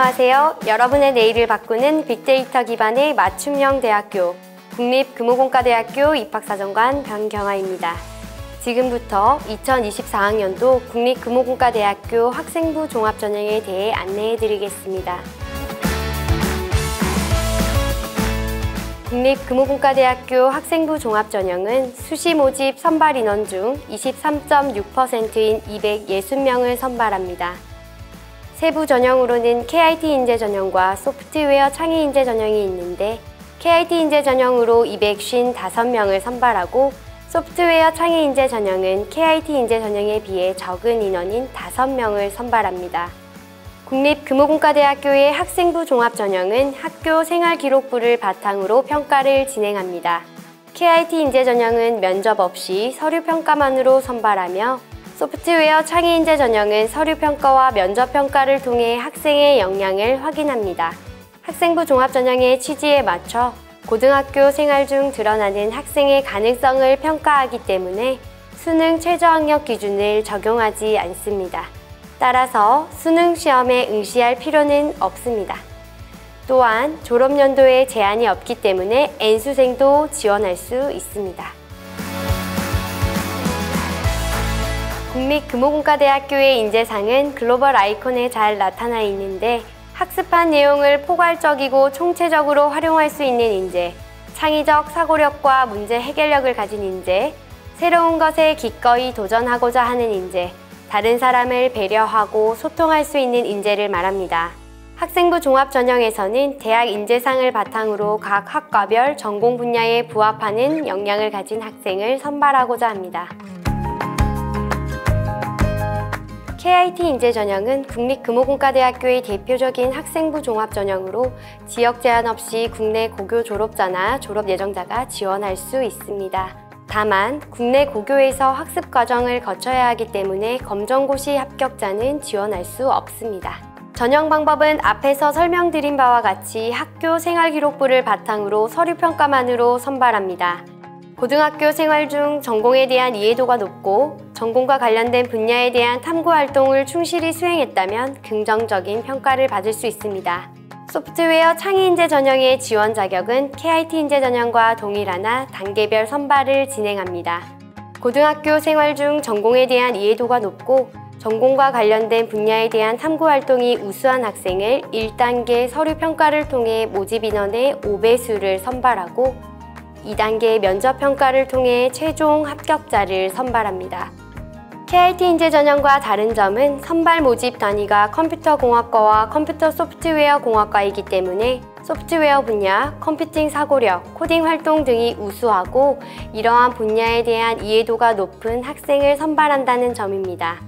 안녕하세요. 여러분의 내일을 바꾸는 빅데이터 기반의 맞춤형 대학교 국립금호공과대학교 입학사정관 변경아입니다. 지금부터 2024학년도 국립금호공과대학교 학생부 종합전형에 대해 안내해 드리겠습니다. 국립금호공과대학교 학생부 종합전형은 수시 모집 선발 인원 중 23.6%인 260명을 선발합니다. 세부 전형으로는 KIT 인재 전형과 소프트웨어 창의 인재 전형이 있는데 KIT 인재 전형으로 255명을 선발하고 소프트웨어 창의 인재 전형은 KIT 인재 전형에 비해 적은 인원인 5명을 선발합니다. 국립금호공과대학교의 학생부 종합전형은 학교 생활기록부를 바탕으로 평가를 진행합니다. KIT 인재 전형은 면접 없이 서류평가만으로 선발하며 소프트웨어 창의 인재 전형은 서류평가와 면접평가를 통해 학생의 역량을 확인합니다. 학생부 종합전형의 취지에 맞춰 고등학교 생활 중 드러나는 학생의 가능성을 평가하기 때문에 수능 최저학력 기준을 적용하지 않습니다. 따라서 수능 시험에 응시할 필요는 없습니다. 또한 졸업연도에 제한이 없기 때문에 N수생도 지원할 수 있습니다. 국립금호공과대학교의 인재상은 글로벌 아이콘에 잘 나타나 있는데 학습한 내용을 포괄적이고 총체적으로 활용할 수 있는 인재, 창의적 사고력과 문제 해결력을 가진 인재, 새로운 것에 기꺼이 도전하고자 하는 인재, 다른 사람을 배려하고 소통할 수 있는 인재를 말합니다. 학생부 종합전형에서는 대학 인재상을 바탕으로 각 학과별 전공 분야에 부합하는 역량을 가진 학생을 선발하고자 합니다. KIT 인재 전형은 국립금호공과대학교의 대표적인 학생부 종합전형으로 지역 제한 없이 국내 고교 졸업자나 졸업 예정자가 지원할 수 있습니다. 다만 국내 고교에서 학습 과정을 거쳐야 하기 때문에 검정고시 합격자는 지원할 수 없습니다. 전형 방법은 앞에서 설명드린 바와 같이 학교 생활기록부를 바탕으로 서류평가만으로 선발합니다. 고등학교 생활 중 전공에 대한 이해도가 높고 전공과 관련된 분야에 대한 탐구활동을 충실히 수행했다면 긍정적인 평가를 받을 수 있습니다. 소프트웨어 창의 인재 전형의 지원 자격은 KIT 인재 전형과 동일하나 단계별 선발을 진행합니다. 고등학교 생활 중 전공에 대한 이해도가 높고 전공과 관련된 분야에 대한 탐구활동이 우수한 학생을 1단계 서류평가를 통해 모집 인원의 5배수를 선발하고 2단계 면접평가를 통해 최종 합격자를 선발합니다. KIT 인재 전형과 다른 점은 선발 모집 단위가 컴퓨터공학과와 컴퓨터 소프트웨어 공학과이기 때문에 소프트웨어 분야, 컴퓨팅 사고력, 코딩 활동 등이 우수하고 이러한 분야에 대한 이해도가 높은 학생을 선발한다는 점입니다.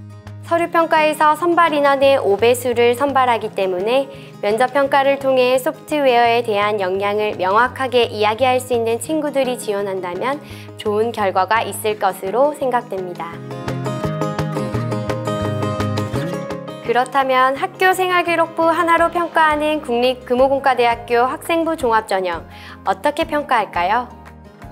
서류평가에서 선발 인원의 5배수를 선발하기 때문에 면접평가를 통해 소프트웨어에 대한 역량을 명확하게 이야기할 수 있는 친구들이 지원한다면 좋은 결과가 있을 것으로 생각됩니다. 그렇다면 학교 생활기록부 하나로 평가하는 국립금호공과대학교 학생부 종합전형 어떻게 평가할까요?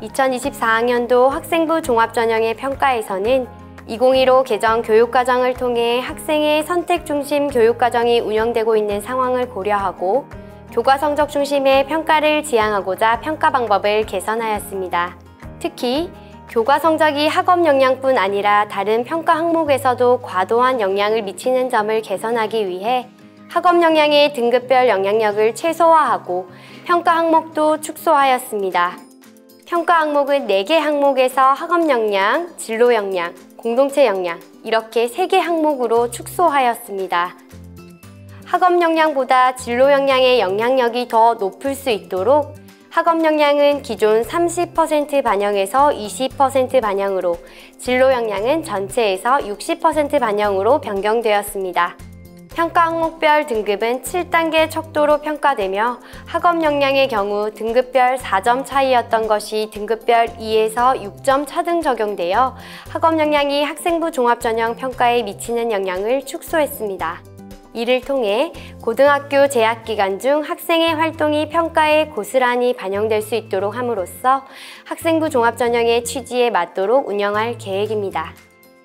2024학년도 학생부 종합전형의 평가에서는 2015 개정 교육과정을 통해 학생의 선택 중심 교육과정이 운영되고 있는 상황을 고려하고 교과 성적 중심의 평가를 지향하고자 평가 방법을 개선하였습니다. 특히 교과 성적이 학업 역량뿐 아니라 다른 평가 항목에서도 과도한 영향을 미치는 점을 개선하기 위해 학업 역량의 등급별 영향력을 최소화하고 평가 항목도 축소하였습니다. 평가 항목은 4개 항목에서 학업 역량, 진로 역량, 공동체 역량 이렇게 3개 항목으로 축소하였습니다. 학업 역량보다 진로 역량의 영향력이 더 높을 수 있도록 학업 역량은 기존 30% 반영에서 20% 반영으로 진로 역량은 전체에서 60% 반영으로 변경되었습니다. 평가 항목별 등급은 7단계 척도로 평가되며 학업 역량의 경우 등급별 4점 차이였던 것이 등급별 2에서 6점 차등 적용되어 학업 역량이 학생부 종합전형 평가에 미치는 영향을 축소했습니다. 이를 통해 고등학교 재학 기간 중 학생의 활동이 평가에 고스란히 반영될 수 있도록 함으로써 학생부 종합전형의 취지에 맞도록 운영할 계획입니다.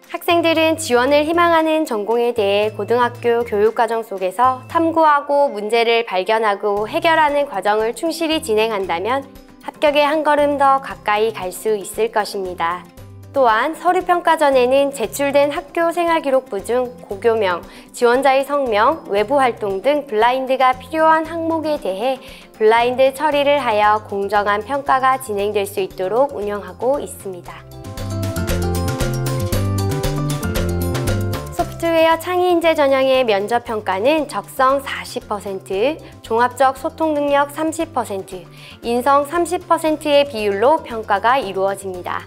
학생들은 지원을 희망하는 전공에 대해 고등학교 교육과정 속에서 탐구하고 문제를 발견하고 해결하는 과정을 충실히 진행한다면 합격에 한 걸음 더 가까이 갈 수 있을 것입니다. 또한 서류평가 전에는 제출된 학교 생활기록부 중 고교명, 지원자의 성명, 외부 활동 등 블라인드가 필요한 항목에 대해 블라인드 처리를 하여 공정한 평가가 진행될 수 있도록 운영하고 있습니다. 소프트웨어 창의인재 전형의 면접평가는 적성 40%, 종합적 소통 능력 30%, 인성 30%의 비율로 평가가 이루어집니다.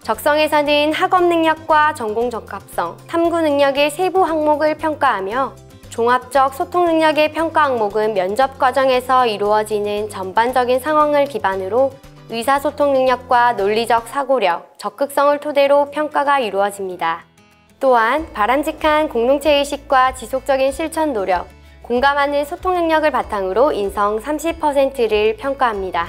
적성에서는 학업 능력과 전공 적합성, 탐구 능력의 세부 항목을 평가하며 종합적 소통 능력의 평가 항목은 면접 과정에서 이루어지는 전반적인 상황을 기반으로 의사소통 능력과 논리적 사고력, 적극성을 토대로 평가가 이루어집니다. 또한 바람직한 공동체의식과 지속적인 실천 노력, 공감하는 소통 능력을 바탕으로 인성 30%를 평가합니다.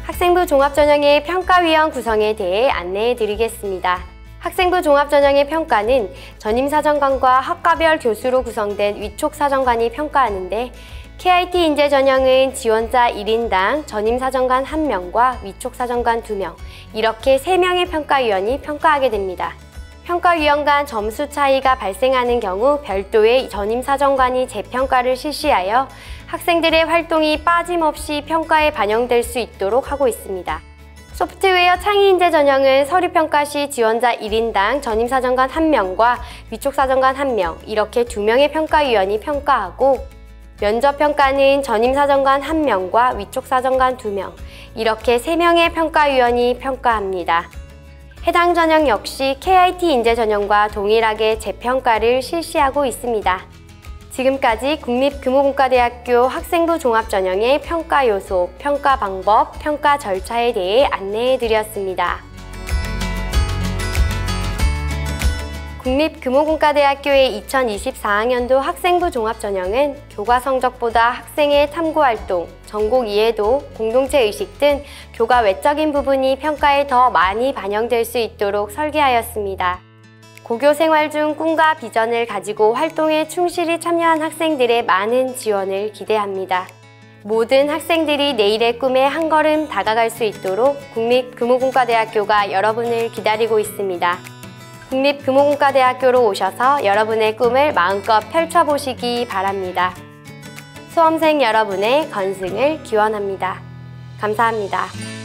학생부 종합전형의 평가위원 구성에 대해 안내해 드리겠습니다. 학생부 종합전형의 평가는 전임사정관과 학과별 교수로 구성된 위촉사정관이 평가하는데 KIT 인재 전형은 지원자 1인당 전임사정관 1명과 위촉사정관 2명, 이렇게 3명의 평가위원이 평가하게 됩니다. 평가위원 간 점수 차이가 발생하는 경우 별도의 전임사정관이 재평가를 실시하여 학생들의 활동이 빠짐없이 평가에 반영될 수 있도록 하고 있습니다. 소프트웨어 창의인재 전형은 서류평가 시 지원자 1인당 전임사정관 1명과 위촉사정관 1명, 이렇게 2명의 평가위원이 평가하고 면접평가는 전임사정관 1명과 위촉사정관 2명, 이렇게 3명의 평가위원이 평가합니다. 해당 전형 역시 KIT 인재 전형과 동일하게 재평가를 실시하고 있습니다. 지금까지 국립금호공과대학교 학생부 종합전형의 평가 요소, 평가 방법, 평가 절차에 대해 안내해 드렸습니다. 국립금호공과대학교의 2024학년도 학생부 종합전형은 교과 성적보다 학생의 탐구활동, 전공 이해도, 공동체의식 등 교과 외적인 부분이 평가에 더 많이 반영될 수 있도록 설계하였습니다. 고교 생활 중 꿈과 비전을 가지고 활동에 충실히 참여한 학생들의 많은 지원을 기대합니다. 모든 학생들이 내일의 꿈에 한 걸음 다가갈 수 있도록 국립금호공과대학교가 여러분을 기다리고 있습니다. 국립금호공과대학교로 오셔서 여러분의 꿈을 마음껏 펼쳐보시기 바랍니다. 수험생 여러분의 건승을 기원합니다. 감사합니다.